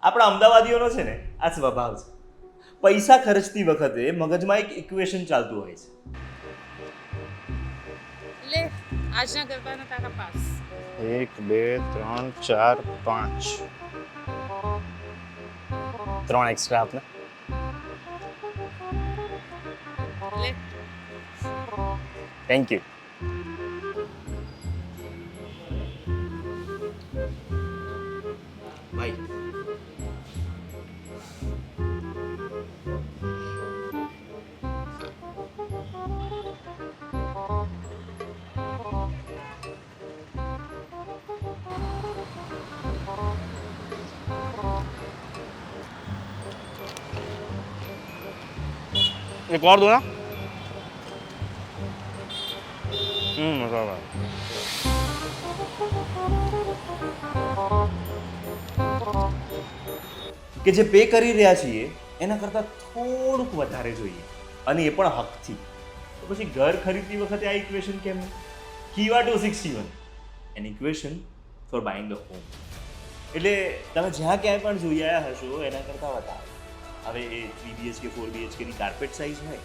આપણા અમદાવાદીઓનો છે ને આ સ્વભાવ છે. પૈસા ખર્ચતી વખતે મગજમાં એક ઇક્વેશન ચાલતું હોય છે. લે આજના ગરબાના તારા પાસ 1 2 3 4 5 3 એક્સ્ટ્રા આપને. લે થેન્ક યુ. ભાઈ एक और दो ना. मसाला. કે જે પે કરી રહ્યા છીએ એના કરતાં થોડુંક વધારે જોઈએ અને એ પણ હકથી. તો પછી ઘર ખરીદતી વખતે આ ઇક્વેશન કેમ? કીવા 261 an equation for buying the home. એટલે તમે જ્યાં ક્યાંય પણ જોઈ આવ્યા હશો એના કરતાં વધારે. હવે એ 3 BHK 4 BHK ની કાર્પેટ સાઇઝ હોય,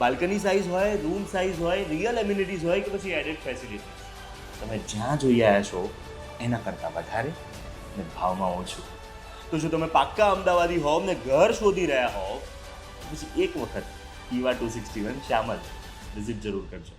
બાલ્કની સાઇઝ હોય, રૂમ સાઇઝ હોય, રિયલ એમ્યુનિટીઝ હોય કે પછી એડેડ ફેસિલિટીઝ, તમે જ્યાં જોઈ આવ્યા છો એના કરતાં વધારે અને ભાવમાં ઓછું. તો જો તમે પાક્કા અમદાવાદી હોવ ને ઘર શોધી રહ્યા હોવ તો પછી એક વખત કીવા 261 શ્યામલ વિઝિટ જરૂર કરજો.